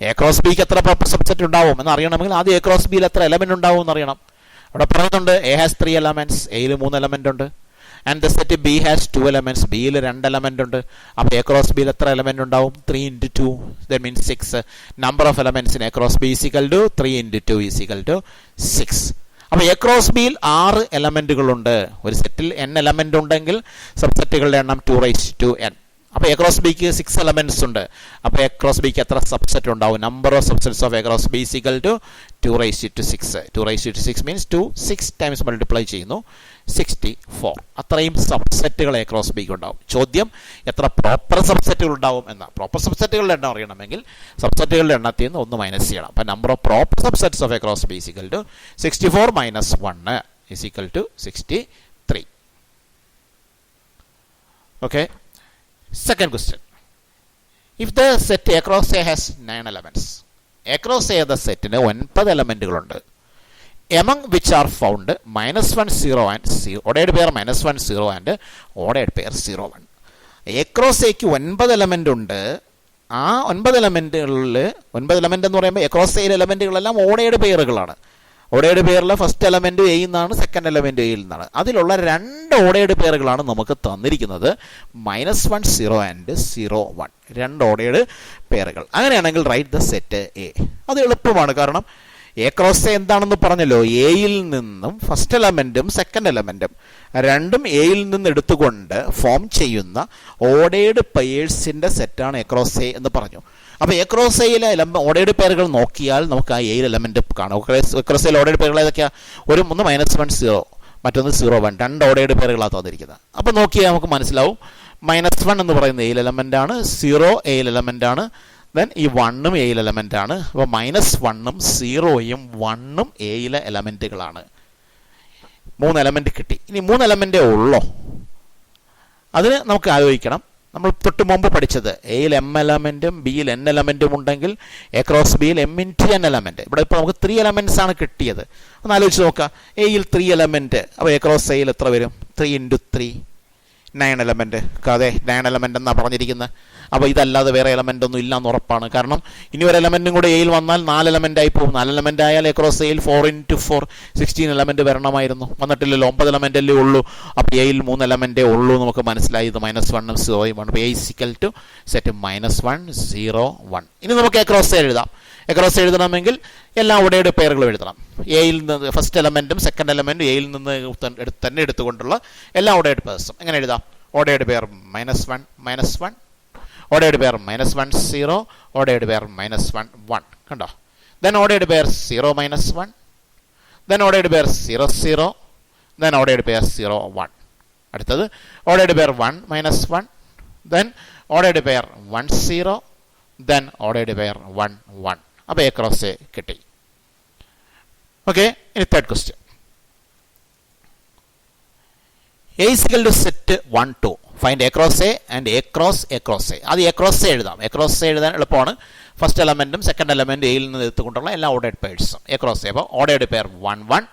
എ ക്രോസ് ബിക്ക് എത്ര പ്രോപ്പർ സബ്സെറ്റ് ഉണ്ടാവും എന്ന് അറിയണമെങ്കിൽ ആദ്യം എ ക്രോസ് ബിയിൽ എത്ര എലമെന്റ് ഉണ്ടാവും എന്ന് അറിയണം. അവിടെ പറയുന്നുണ്ട് എ ഹാസ് 3 എലമെന്റ്സ്, എയിൽ 3 എലമെന്റ് ഉണ്ട്. And the set B has 2 elements, ബിയിൽ 2 എലമെന്റ് ഉണ്ട്. അപ്പോൾ എ ക്രോസ് ബിയിൽ എത്ര എലമെന്റ് ഉണ്ടാവും? 3 × 2 that means 6. Number of elements in A cross B is equal to 3 × 2 = 6. അപ്പോൾ എ ക്രോസ് ബിയിൽ 6 എലമെന്റുകളുണ്ട്. ഒരു സെറ്റിൽ n എലമെന്റ് ഉണ്ടെങ്കിൽ സബ്സെറ്റുകളുടെ എണ്ണം 2n. അപ്പോൾ എ ക്രോസ് ബിക്ക് 6 എലമെന്റ്സ് ഉണ്ട്. അപ്പോൾ എ ക്രോസ് ബിക്ക് എത്ര സബ്സെറ്റ് ഉണ്ടാവും? Number of subsets of A cross B is equal to 2�6. 2�6 means 2 6 times multiply ചെയ്യുന്നു 64. അത്രയും സബ്സെറ്റുകൾ എ ക്രോസ് ബിക്ക് ഉണ്ടാവും. ചോദ്യം എത്ര പ്രോപ്പർ സബ്സെറ്റുകൾ ഉണ്ടാവും എന്ന. പ്രോപ്പർ സബ്സെറ്റുകളുടെ എണ്ണം അറിയണമെങ്കിൽ സബ്സെറ്റുകളുടെ എണ്ണത്തിൽ നിന്ന് 1 മൈനസ് ചെയ്യണം. അപ്പോൾ number of proper subsets of A cross B is equal to 64 - 1 is equal to 63. Okay. Second question. If the set A cross A has 9 elements, A cross A എന്ന സെറ്റിന് 9 എലമെന്റുകളുണ്ട്. Among which are found -1 0 and 0 ordered pair -1 0 and ordered pair 0 1. A cross Aക്ക് 9 element ഉണ്ട്. ആ 9 എലമെന്റുകളിൽ 9 element എന്ന് പറയുമ്പോൾ A cross A എലമെന്റുകളെല്ലാം ordered പെയറുകളാണ്. Ordered പെയറിലെ first element എയിൽ നിന്നാണ്, സെക്കൻഡ് എലമെന്റ് എയിൽ നിന്നാണ്. അതിലുള്ള 2 ഓർഡേർഡ് പെയറുകളാണ് നമുക്ക് തന്നിരിക്കുന്നത്. -1 0 and 0 1. 2 ഓർഡേർഡ് പെയറുകൾ. അങ്ങനെയാണെങ്കിൽ റൈറ്റ് ദ സെറ്റ് എ. അത് എളുപ്പമാണ്, കാരണം എ ക്രോസ് എ എന്താണെന്ന് പറഞ്ഞല്ലോ. എയിൽ നിന്നും ഫസ്റ്റ് എലമെന്റും സെക്കൻഡ് എലമെന്റും രണ്ടും എയിൽ നിന്ന് എടുത്തുകൊണ്ട് ഫോം ചെയ്യുന്ന ഓർഡേർഡ് പെയേഴ്സിന്റെ സെറ്റാണ് എ ക്രോസ് എ എന്ന് പറഞ്ഞു. അപ്പോൾ എ ക്രോസ് എയിലെ ഓർഡേർഡ് പേരുകൾ നോക്കിയാൽ നമുക്ക് ആ എയിൽ എലമെന്റ് കാണാം. എ ക്രോസ് എയിലെ ഓർഡേർഡ് പേരുകൾ ഏതൊക്കെയാണ്? ഒന്ന് -1 0, മറ്റൊന്ന് 0 1. 2 ഓർഡേർഡ് പേരുകളാണ് തന്നിരിക്കുന്നത്. അപ്പോൾ നോക്കിയാൽ നമുക്ക് മനസ്സിലാവും -1 എന്ന് പറയുന്ന എയിൽ എലമെന്റ് ആണ്, 0 എയിൽ എലമെന്റ് ആണ്, ദെൻ ഈ 1ഉം എയിൽ എലമെന്റ് ആണ്. അപ്പോൾ -1ഉം 0യും 1ഉം എയിലെ എലമെന്റുകളാണ്. 3 എലമെന്റ് കിട്ടി. ഇനി 3 എലമെന്റേ ഉള്ളോ? അതിന് നമുക്ക് ആലോചിക്കണം. നമ്മൾ തൊട്ട് മുമ്പ് പഠിച്ചത് എയിൽ m എലമെന്റും ബിയിൽ n എലമെന്റും ഉണ്ടെങ്കിൽ എ ക്രോസ് ബിയിൽ m × n എലമെന്റ്. ഇവിടെ ഇപ്പോൾ നമുക്ക് 3 എലമെന്റ്സ് ആണ് കിട്ടിയത്. ഒന്ന് ആലോചിച്ച് നോക്കാം. എയിൽ 3 എലമെന്റ്, അപ്പോൾ എ ക്രോസ് എയിൽ എത്ര വരും? 3 × 3 9 എലമെൻറ്റ്. അതെ, 9 എലമെൻ്റ് എന്നാണ് പറഞ്ഞിരിക്കുന്നത്. അപ്പോൾ ഇതല്ലാതെ വേറെ എലമെൻ്റ് ഒന്നും ഇല്ല എന്ന് ഉറപ്പാണ്. കാരണം ഇനി ഒരു എലമെൻറ്റും കൂടെ എയിൽ വന്നാൽ 4 എലമെൻ്റായി പോകും. 4 എലമെൻ്റ് ആയാൽ അക്രോസ് എയിൽ 4 × 4 16 എലമെൻറ്റ് വരണമായിരുന്നു. വന്നിട്ടില്ലല്ലോ, 9 എലമെൻ്റല്ലേ ഉള്ളൂ. അപ്പോൾ എയിൽ 3 എലമെൻറ്റേ ഉള്ളൂ. നമുക്ക് മനസ്സിലായി ഇത് -1 ഉം 0 ഉം ആണ്. അപ്പോൾ A സെറ്റ് -1 0 1. ഇനി നമുക്ക് അക്രോസ് എ എഴുതാം. അക്രോസ് എഴുതണമെങ്കിൽ എല്ലാ ഓർഡേർഡ് പെയറുകളും എഴുതണം. എയിൽ നിന്ന് ഫസ്റ്റ് എലമെൻറ്റും സെക്കൻഡ് എലമെൻറ്റും എയിൽ നിന്ന് തന്നെ എടുത്തുകൊണ്ടുള്ള എല്ലാ ഓർഡേർഡ് പെയർസും എങ്ങനെ എഴുതാം? Ordered pair -1 -1, ordered pair -1 0, ordered pair -1 1. കണ്ടോ? Then ordered pair 0 -1, then ordered pair 0 0, then ordered pair 0 1. അടുത്തത് ordered pair 1 -1, then ordered pair 1 0, then ordered pair 1 1. അപ്പോൾ എ ക്രോസ് എ കിട്ടി. ഓക്കെ, ഇനി third question. A is equal to set 1 2. Find A cross A and A cross A cross A. അത് A cross A എഴുതാം. A cross A എഴുതാൻ എളുപ്പമാണ്. First എലമെൻറ്റും second എലമെൻറ്റും എയിൽ നിന്ന് എടുത്തുകൊണ്ടുള്ള എല്ലാ ഓർഡേർഡ് പെയർസും A cross A. അപ്പോൾ ordered pair 1 1,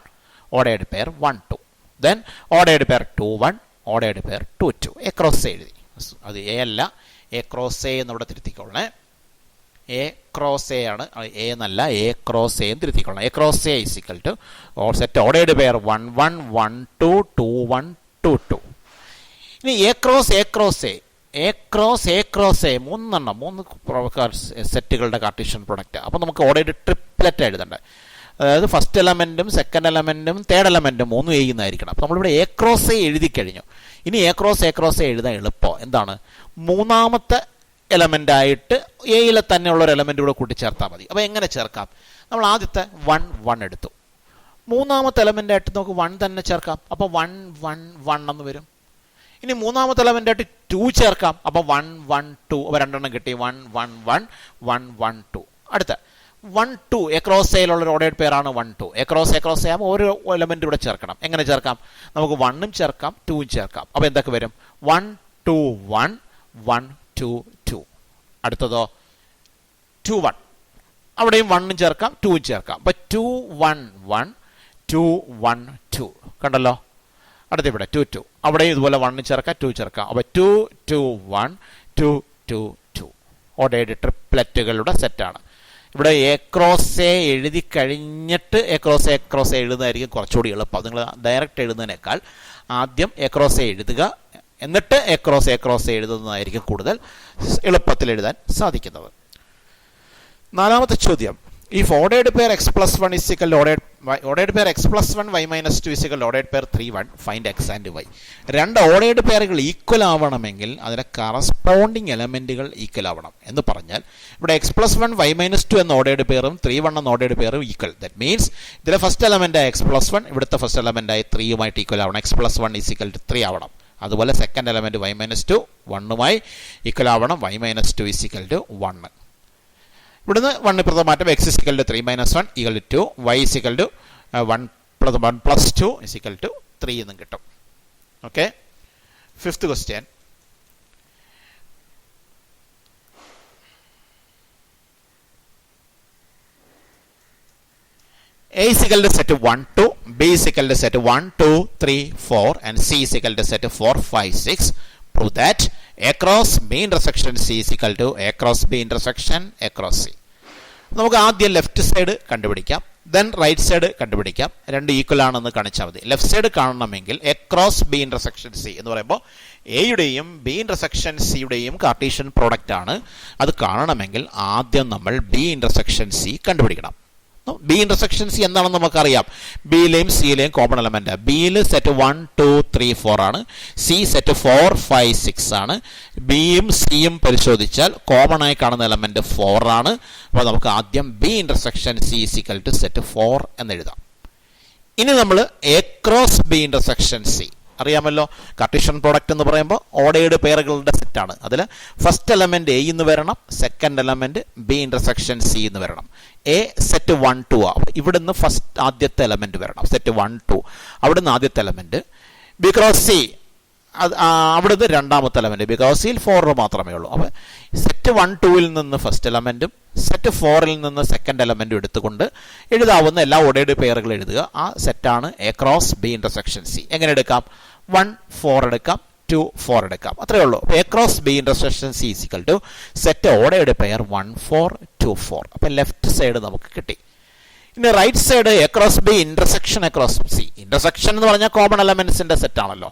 ordered pair 1 2, then ordered pair 2 1, ordered pair 2 2. A cross A എഴുതി. അത് എ അല്ല, A cross A എന്നിവിടെ തിരുത്തിക്കൊള്ളണേ. A cross A ആണ്, എ എന്നല്ല, A cross A എന്ന് തിരുത്തിക്കൊള്ളണം. A cross A is equal to set ordered pair 1 1 1 2 2 1 2 2. ഇനി A cross A cross A, A cross A cross A, 3 സെറ്റുകളുടെ Cartesian product. അപ്പോൾ നമുക്ക് ordered triplet എഴുതണ്ടേ. അതായത് ഫസ്റ്റ് എലമെൻറ്റും സെക്കൻഡ് എലമെൻറ്റും തേർഡ് എലമെൻറ്റും 3 എഴുതുന്നതായിരിക്കണം. അപ്പോൾ നമ്മളിവിടെ A cross A എഴുതി കഴിഞ്ഞു. ഇനി A cross A എഴുതാൻ എളുപ്പം എന്താണ്? മൂന്നാമത്തെ എലമെൻ്റായിട്ട് എയിലെ തന്നെയുള്ള ഒരു എലമെൻ്റ് കൂടെ കൂട്ടിച്ചേർത്താൽ മതി. അപ്പോൾ എങ്ങനെ ചേർക്കാം? നമ്മൾ ആദ്യത്തെ 1 1 എടുത്തു. മൂന്നാമത്തെ എലമെൻ്റായിട്ട് നമുക്ക് 1 തന്നെ ചേർക്കാം. അപ്പോൾ 1 1 1 എന്ന് വരും. ഇനി മൂന്നാമത്തെ എലമെൻ്റായിട്ട് 2 ചേർക്കാം. അപ്പോൾ 1 1 2. അപ്പോൾ രണ്ടെണ്ണം കിട്ടി. 1 1 1 1 1 2. അടുത്ത 1 2 A cross Aയിലുള്ള ഒരു ഓർഡേർഡ് പെയറാണ് 1 2. A cross A ആകുമ്പോൾ ഓരോ എലമെൻ്റ് ഇവിടെ ചേർക്കണം. എങ്ങനെ ചേർക്കാം? നമുക്ക് 1ഉം ചേർക്കാം 2ഉം ചേർക്കാം. അപ്പോൾ എന്തൊക്കെ വരും? 1 2 1 1 2 2. അടുത്തതോ 2 1. അവിടെയും 1ഉം ചേർക്കാം 2ഉം ചേർക്കാം. അപ്പോൾ 2 1 1 2 1 2. കണ്ടല്ലോ? അടുത്ത ഇവിടെ 2 2. അവിടെയും ഇതുപോലെ 1 ചേർക്കാം 2 ചേർക്കാം. അപ്പോൾ 2 2 1 2 2 2. ഓർഡേർഡ് ട്രിപ്ലെറ്റുകളുടെ സെറ്റാണ്. ഇവിടെ A cross A എഴുതി കഴിഞ്ഞിട്ട് A cross A എഴുതുന്നതായിരിക്കും കുറച്ചുകൂടി എളുപ്പം. നിങ്ങൾ ഡയറക്റ്റ് എഴുതുന്നതിനേക്കാൾ ആദ്യം A cross A എഴുതുക, എന്നിട്ട് A cross A എഴുതുന്നതായിരിക്കും കൂടുതൽ എളുപ്പത്തിൽ എഴുതാൻ സാധിക്കുന്നത്. നാലാമത്തെ ചോദ്യം. If ordered pair x plus 1 is equal to ordered pair x plus 1 y minus 2 is equal to ordered pair 3 1, find x and y. രണ്ട് ഓർഡേർഡ് പെയറുകൾ ഈക്വൽ ആവണമെങ്കിൽ അതിലെ കറസ്പോണ്ടിങ് എലമെൻറ്റുകൾ ഈക്വൽ ആവണം. എന്ന് പറഞ്ഞാൽ ഇവിടെ x plus 1 y minus 2 എന്ന ordered പെയറും 3 1 എന്ന ordered പെയറും equal. That means ഇതിലെ ഫസ്റ്റ് എലമെൻ്റായ x plus 1 ഇവിടുത്തെ ഫസ്റ്റ് എലമെൻ്റായ 3യുമായിട്ട് ഈക്വൽ ആവണം. x plus 1 is equal to 3 ആവണം. അതുപോലെ സെക്കൻഡ് എലമെൻറ്റ് y minus 2 1മായി ഈക്വൽ ആവണം. y minus 2 is equal to 1. ഇവിടുന്ന് 1 ഇപ്പുറത്തെ മാറ്റം x is equal to 3 minus 1 equal to 2, y is equal to 1 plus 2 is equal to 3 എന്നും കിട്ടും. Okay, fifth question. A is equal to set 1 2, B is equal to set 1 2 3 4 and C is equal to set 4 5 6. Prove that A cross B intersection C is equal to A cross B intersection A cross C. നമുക്ക് ആദ്യം left side കണ്ടുപിടിക്കാം, then right side കണ്ടുപിടിക്കാം. രണ്ട് equal ആണെന്ന് കാണിച്ചാൽ മതി. Left side കാണണമെങ്കിൽ A cross B intersection C എന്ന് പറയുമ്പോൾ എയുടെയും B intersection സിയുടെയും കാർട്ടീഷ്യൻ പ്രോഡക്റ്റ് ആണ്. അത് കാണണമെങ്കിൽ ആദ്യം നമ്മൾ B intersection C കണ്ടുപിടിക്കണം. ബി ഇന്റർസെക്ഷൻ സി എന്താണെന്ന് നമുക്കറിയാം. ബിയിലെയും സിയിലെയും കോമൺ എലമെന്റ്. ബിയിൽ സെറ്റ് 1 2 3 4 ആണ്. സി സെറ്റ് 4 5 6 ആണ്. ബിയും സിയും പരിശോധിച്ചാൽ കോമൺ ആയി കാണുന്ന എലമെന്റ് 4 ആണ്. അപ്പോൾ നമുക്ക് ആദ്യം B intersection C is equal to set 4 എന്ന് എഴുതാം. ഇനി നമ്മൾ A cross B intersection C അറിയാമല്ലോ. കാർട്ടീഷ്യൻ പ്രോഡക്റ്റ് എന്ന് പറയുമ്പോൾ ഓർഡേർഡ് പെയറുകളുടെ സെറ്റാണ്. അതിൽ ഫസ്റ്റ് എലമെന്റ് എ എന്ന് വരണം, second element B intersection C എന്ന് വരണം. എ സെറ്റ് 1 2 ആവും. ഇവിടുന്ന് ഫസ്റ്റ് ആദ്യത്തെ എലമെന്റ് വരണം, സെറ്റ് 1 2. അവിടുന്ന് ആദ്യത്തെ എലമെന്റ്. ബി ക്രോസ് സി അവിടുന്ന് രണ്ടാമത്തെ എലമെന്റ്. ബി ക്രോസ് സിയിൽ 4 മാത്രമേ ഉള്ളൂ. അപ്പോൾ സെറ്റ് 1 2ൽ നിന്ന് ഫസ്റ്റ് എലമെന്റും സെറ്റ് 4ൽ നിന്ന് സെക്കൻഡ് എലമെന്റും എടുത്തുകൊണ്ട് എഴുതാവുന്ന എല്ലാ ഓർഡേർഡ് പെയറുകൾ എഴുതുക. ആ സെറ്റാണ് A cross B intersection C. എങ്ങനെ എടുക്കാം? 1 4 എടുക്കാം, 2 4 എടുക്കാം. അത്രേ ഉള്ളൂ. A cross B intersection C equal to set ordered pair 1 4 2 4. അപ്പം ലെഫ്റ്റ് സൈഡ് നമുക്ക് കിട്ടി. ഇനി right side A cross B intersection A cross C. Intersection എന്ന് പറഞ്ഞാൽ കോമൺ എലമെന്റ്സിന്റെ സെറ്റ് ആണല്ലോ.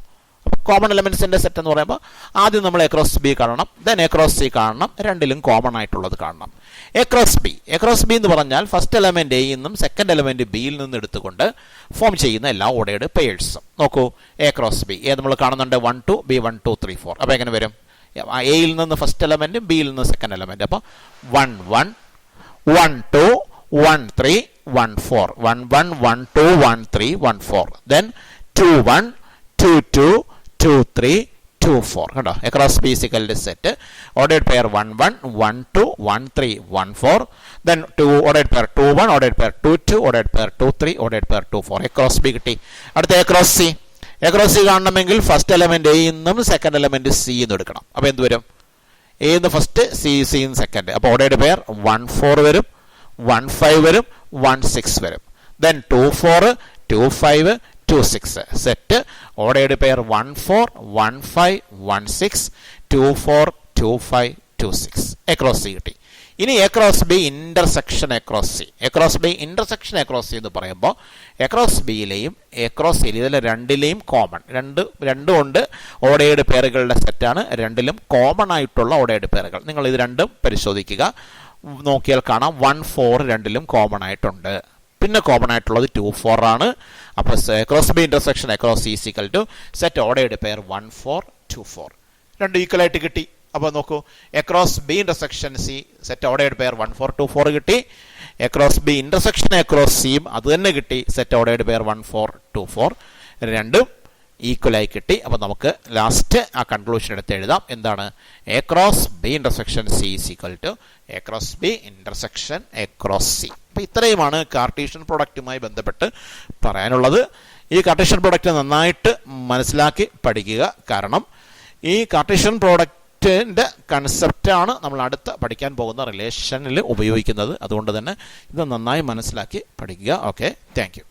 കോമൺ എലമെന്റ്സിന്റെ സെറ്റ് എന്ന് പറയുമ്പോൾ ആദ്യം നമ്മൾ എ ക്രോസ് ബി കാണണം, ദെൻ എ ക്രോസ് സി കാണണം, രണ്ടിലും കോമൺ ആയിട്ടുള്ളത് കാണണം. എ ക്രോസ് ബി എന്ന് പറഞ്ഞാൽ ഫസ്റ്റ് എലമെന്റ് എയിൽ നിന്നും സെക്കൻഡ് എലമെന്റ് ബിയിൽ നിന്നും എടുത്തുകൊണ്ട് ഫോം ചെയ്യുന്ന എല്ലാ ഓർഡേർഡ് പെയേഴ്സും. നോക്കൂ, എ ക്രോസ് ബി നമ്മൾ കാണുന്നുണ്ട് 1 2 ബി 1 2 3 4. അപ്പോൾ എങ്ങനെ വരും? എയിൽ നിന്ന് ഫസ്റ്റ് എലമെന്റും ബിയിൽ നിന്ന് സെക്കൻഡ് എലമെന്റ്. അപ്പോൾ 1 1 1 2 1 3 1 4 1 1 1 2 1 3 1 4. ദെൻ 2 1 2 2 2 3 2 4. കണ്ടോ? across B is equal to set ordered pair 1 1 1 2 1 3 1 4. then 2 ordered pair 2 1 ordered pair 2 2 ordered pair 2 3 ordered pair 2 4. across B കിട്ടി. അടുത്ത across C കാണണമെങ്കിൽ ഫസ്റ്റ് എലമെന്റ് എ നിന്നും സെക്കൻഡ് എലമെന്റ് സി എന്ന് എടുക്കണം. അപ്പോൾ എന്ത് വരും? എ എന്ന് ഫസ്റ്റ്, സി സെക്കൻഡ്. അപ്പോൾ ഓർഡേർഡ് പെയർ 1 4 വരും, 1 5 വരും, 1 6 വരും. then 2 4 2 5 2 6. Set ordered pair 1 4 1 5 1 6 2 4 2 5 2 6. across C കിട്ടി. ഇനി across B intersection across C. across B intersection across C എന്ന് പറയുമ്പോൾ across Bയിലെയും across C ഇതിലെ രണ്ടിലെയും കോമൺ, രണ്ടും ഉണ്ട് ഓർഡേർഡ് പെയറുകളുടെ സെറ്റാണ്. രണ്ടിലും കോമൺ ആയിട്ടുള്ള ഓർഡേർഡ് പെയറുകൾ. നിങ്ങൾ ഇത് രണ്ടും പരിശോധിക്കുക, നോക്കിയാൽ കാണാം 1 4 രണ്ടിലും കോമൺ ആയിട്ടുണ്ട്. പിന്നെ കോമൺ ആയിട്ടുള്ളത് 2 4 ആണ്. അപ്പോൾ across B intersection across C is equal to set ordered pair 1 4 2 4. രണ്ട് ഈക്വൽ ആയിട്ട് കിട്ടി. അപ്പോൾ നോക്കൂ, across B intersection C set ordered pair 1 4 2 4 കിട്ടി. across B intersection across C അത് തന്നെ കിട്ടി, സെറ്റ് ഓർഡേർഡ് പെയർ 1 4 2 4. രണ്ടും ഈക്വലായി കിട്ടി. അപ്പോൾ നമുക്ക് ലാസ്റ്റ് ആ കൺക്ലൂഷൻ എടുത്ത് എഴുതാം. എന്താണ്? across B intersection C is equal to across B intersection across C. അപ്പോൾ ഇത്രയുമാണ് കാർട്ടീഷ്യൻ പ്രോഡക്റ്റുമായി ബന്ധപ്പെട്ട് പറയാനുള്ളത്. ഈ കാർട്ടീഷ്യൻ പ്രോഡക്റ്റ് നന്നായിട്ട് മനസ്സിലാക്കി പഠിക്കുക. കാരണം ഈ കാർട്ടീഷ്യൻ പ്രോഡക്റ്റിൻ്റെ കൺസെപ്റ്റാണ് നമ്മൾ അടുത്ത പഠിക്കാൻ പോകുന്ന റിലേഷനിൽ ഉപയോഗിക്കുന്നത്. അതുകൊണ്ട് തന്നെ ഇത് നന്നായി മനസ്സിലാക്കി പഠിക്കുക. Okay, thank you.